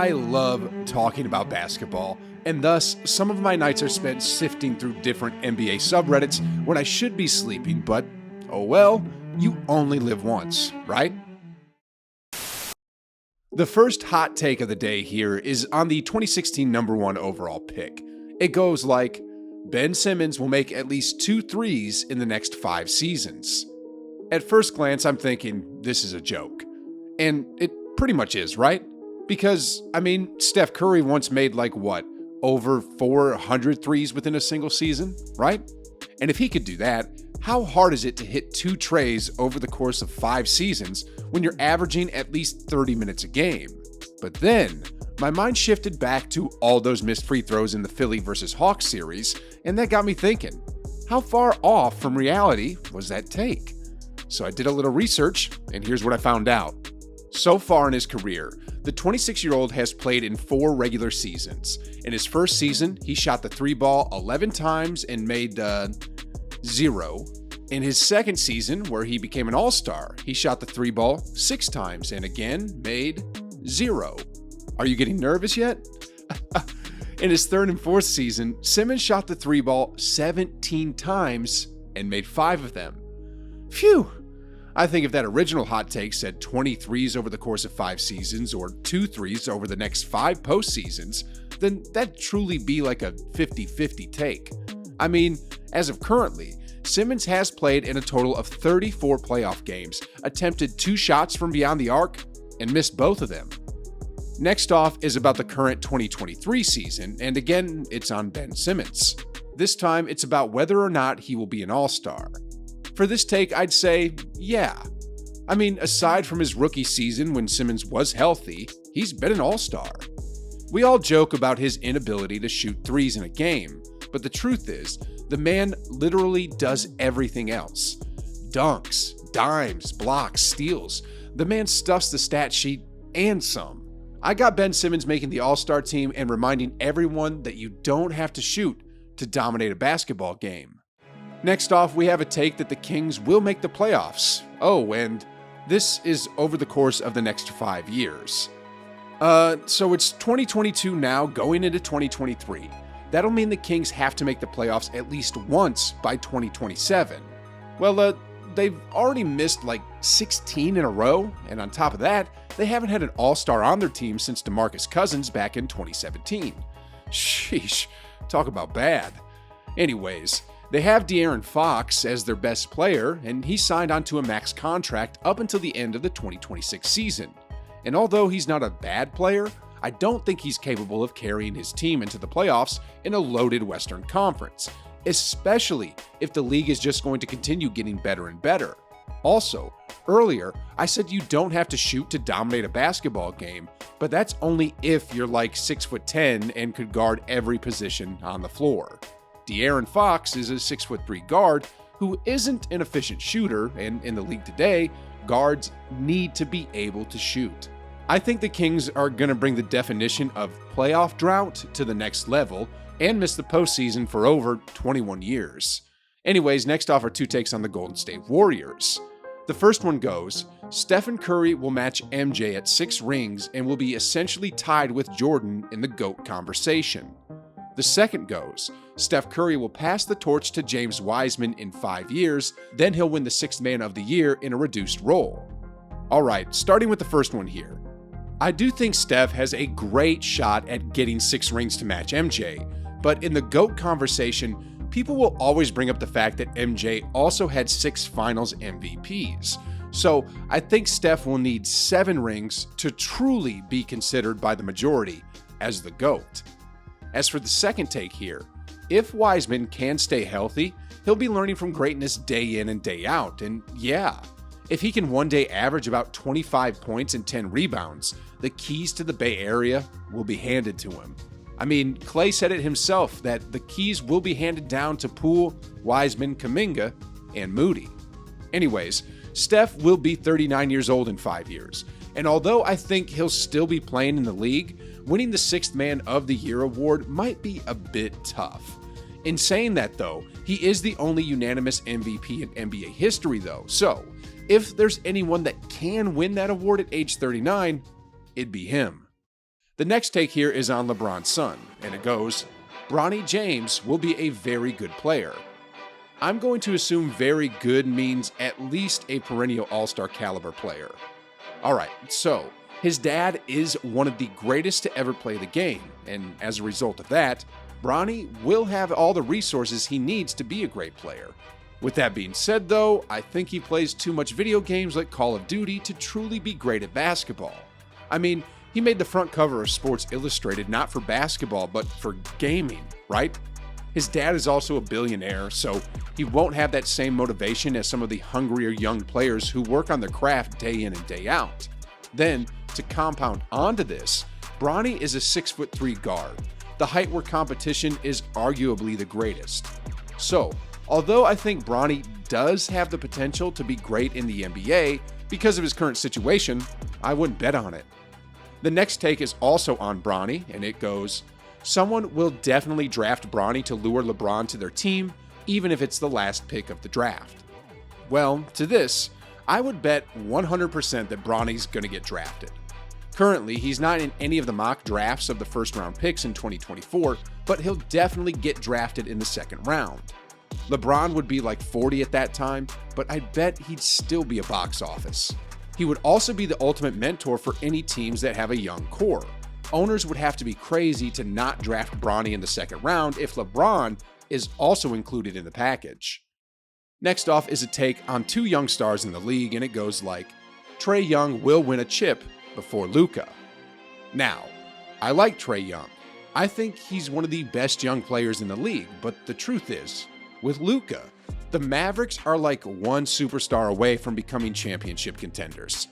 I love talking about basketball, and thus some of my nights are spent sifting through different NBA subreddits when I should be sleeping, but oh well, you only live once, right? The first hot take of the day here is on the 2016 #1 overall pick. It goes like, Ben Simmons will make at least 2 threes in the next 5 seasons. At first glance, I'm thinking this is a joke. And it pretty much is, right? Because, Steph Curry once made over 400 threes within a single season, right? And if he could do that, how hard is it to hit 2 trays over the course of 5 seasons when you're averaging at least 30 minutes a game? But then, my mind shifted back to all those missed free throws in the Philly vs. Hawks series, and that got me thinking, how far off from reality was that take? So I did a little research, and here's what I found out. So far in his career, the 26-year-old has played in 4 regular seasons. In his first season, he shot the 3 ball 11 times and made 0. In his second season, where he became an all-star, he shot the 3 ball 6 times and again made 0. Are you getting nervous yet? In his third and fourth season, Simmons shot the 3 ball 17 times and made 5 of them. Phew! I think if that original hot take said 20 threes over the course of 5 seasons or 2 threes over the next 5 postseasons, then that'd truly be like a 50-50 take. As of currently, Simmons has played in a total of 34 playoff games, attempted 2 shots from beyond the arc, and missed both of them. Next off is about the current 2023 season, and again, it's on Ben Simmons. This time, it's about whether or not he will be an all-star. For this take, I'd say, yeah. Aside from his rookie season when Simmons was healthy, he's been an all-star. We all joke about his inability to shoot threes in a game, but the truth is, the man literally does everything else. Dunks, dimes, blocks, steals. The man stuffs the stat sheet and some. I got Ben Simmons making the all-star team and reminding everyone that you don't have to shoot to dominate a basketball game. Next off, we have a take that the Kings will make the playoffs. Oh, and this is over the course of the next 5 years. So it's 2022 now, going into 2023. That'll mean the Kings have to make the playoffs at least once by 2027. Well, they've already missed 16 in a row, and on top of that, they haven't had an all-star on their team since DeMarcus Cousins back in 2017. Sheesh, talk about bad. Anyways, they have De'Aaron Fox as their best player, and he signed onto a max contract up until the end of the 2026 season. And although he's not a bad player, I don't think he's capable of carrying his team into the playoffs in a loaded Western Conference, especially if the league is just going to continue getting better and better. Also, earlier, I said you don't have to shoot to dominate a basketball game, but that's only if you're 6'10" and could guard every position on the floor. De'Aaron Fox is a 6'3" guard who isn't an efficient shooter, and in the league today, guards need to be able to shoot. I think the Kings are going to bring the definition of playoff drought to the next level and miss the postseason for over 21 years. Anyways, next off are 2 takes on the Golden State Warriors. The first one goes, Stephen Curry will match MJ at 6 rings and will be essentially tied with Jordan in the GOAT conversation. The second goes, Steph Curry will pass the torch to James Wiseman in 5 years, then he'll win the 6th Man of the Year in a reduced role. Alright, starting with the first one here. I do think Steph has a great shot at getting 6 rings to match MJ, but in the GOAT conversation, people will always bring up the fact that MJ also had 6 Finals MVPs. So I think Steph will need 7 rings to truly be considered by the majority as the GOAT. As for the second take here, if Wiseman can stay healthy, he'll be learning from greatness day in and day out, and yeah, if he can one day average about 25 points and 10 rebounds, the keys to the Bay Area will be handed to him. Clay said it himself that the keys will be handed down to Poole, Wiseman, Kuminga, and Moody. Anyways, Steph will be 39 years old in 5 years, and although I think he'll still be playing in the league, winning the 6th Man of the Year award might be a bit tough. In saying that though, he is the only unanimous MVP in NBA history though, so if there's anyone that can win that award at age 39, it'd be him. The next take here is on LeBron's son, and it goes, Bronny James will be a very good player. I'm going to assume very good means at least a perennial all-star caliber player. Alright, so his dad is one of the greatest to ever play the game, and as a result of that, Bronny will have all the resources he needs to be a great player. With that being said though, I think he plays too much video games like Call of Duty to truly be great at basketball. I mean, he made the front cover of Sports Illustrated not for basketball, but for gaming, right? His dad is also a billionaire, so he won't have that same motivation as some of the hungrier young players who work on their craft day in and day out. Then, to compound onto this, Bronny is a 6'3" guard, the height where competition is arguably the greatest. So, although I think Bronny does have the potential to be great in the NBA, because of his current situation, I wouldn't bet on it. The next take is also on Bronny, and it goes, someone will definitely draft Bronny to lure LeBron to their team, even if it's the last pick of the draft. Well, to this, I would bet 100% that Bronny's gonna get drafted. Currently, he's not in any of the mock drafts of the first round picks in 2024, but he'll definitely get drafted in the second round. LeBron would be like 40 at that time, but I bet he'd still be a box office. He would also be the ultimate mentor for any teams that have a young core. Owners would have to be crazy to not draft Bronny in the second round if LeBron is also included in the package. Next off is a take on two young stars in the league, and it goes like, Trae Young will win a chip before Luka. Now, I like Trae Young. I think he's one of the best young players in the league, but the truth is, with Luka, the Mavericks are like one superstar away from becoming championship contenders.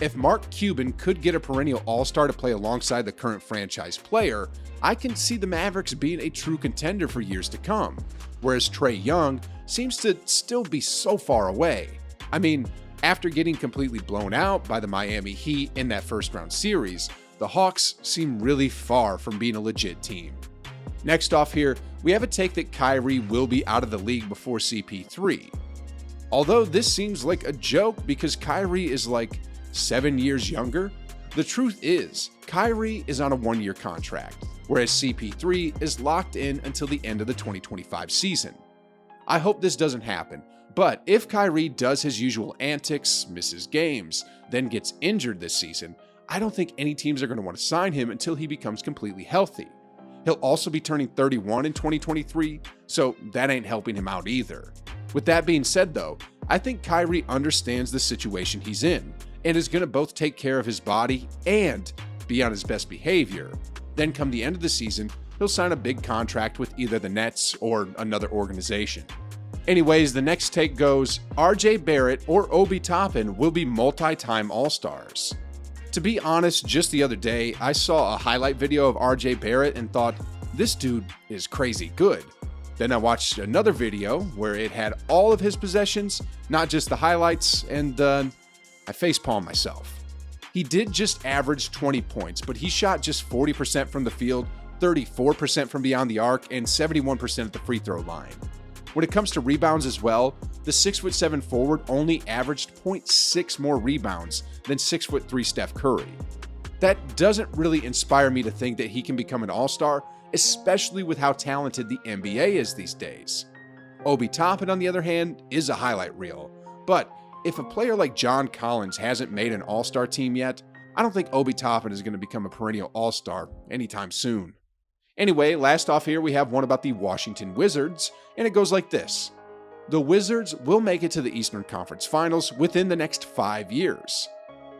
If Mark Cuban could get a perennial all-star to play alongside the current franchise player, I can see the Mavericks being a true contender for years to come, whereas Trae Young seems to still be so far away. I mean, after getting completely blown out by the Miami Heat in that first-round series, the Hawks seem really far from being a legit team. Next off here, we have a take that Kyrie will be out of the league before CP3. Although this seems like a joke because Kyrie is like 7 years younger, the truth is, Kyrie is on a 1-year contract, whereas CP3 is locked in until the end of the 2025 season. I hope this doesn't happen, but if Kyrie does his usual antics, misses games, then gets injured this season, I don't think any teams are going to want to sign him until he becomes completely healthy. He'll also be turning 31 in 2023, so that ain't helping him out either. With that being said though, I think Kyrie understands the situation he's in, and is going to both take care of his body and be on his best behavior. Then come the end of the season, he'll sign a big contract with either the Nets or another organization. Anyways, the next take goes, RJ Barrett or Obi Toppin will be multi-time All-Stars. To be honest, just the other day, I saw a highlight video of RJ Barrett and thought, this dude is crazy good. Then I watched another video where it had all of his possessions, not just the highlights, and I facepalmed myself. He did just average 20 points, but he shot just 40% from the field, 34% from beyond the arc, and 71% at the free throw line. When it comes to rebounds as well, the 6'7" forward only averaged 0.6 more rebounds than 6'3" Steph Curry. That doesn't really inspire me to think that he can become an all-star, especially with how talented the NBA is these days. Obi Toppin, on the other hand, is a highlight reel, but if a player like John Collins hasn't made an all-star team yet, I don't think Obi Toppin is going to become a perennial all-star anytime soon. Anyway, last off here we have one about the Washington Wizards, and it goes like this. The Wizards will make it to the Eastern Conference Finals within the next 5 years.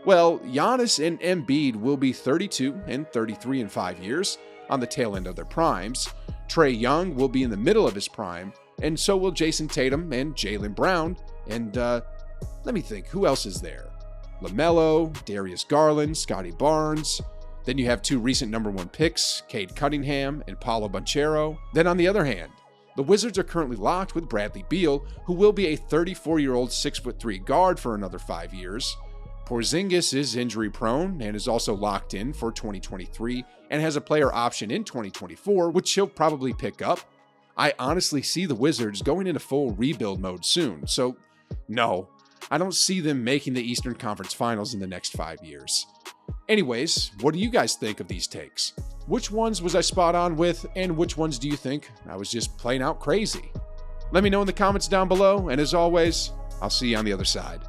Well, Giannis and Embiid will be 32 and 33 in 5 years, on the tail end of their primes. Trae Young will be in the middle of his prime, and so will Jason Tatum and Jaylen Brown, and let me think, who else is there? LaMelo, Darius Garland, Scotty Barnes. Then you have 2 recent number 1 picks, Cade Cunningham and Paolo Banchero. Then on the other hand, the Wizards are currently locked with Bradley Beal, who will be a 34-year-old 6'3" guard for another 5 years. Porzingis is injury prone and is also locked in for 2023 and has a player option in 2024, which he'll probably pick up. I honestly see the Wizards going into full rebuild mode soon, so no, I don't see them making the Eastern Conference Finals in the next 5 years. Anyways, what do you guys think of these takes? Which ones was I spot on with, and which ones do you think I was just plain out crazy? Let me know in the comments down below, and as always, I'll see you on the other side.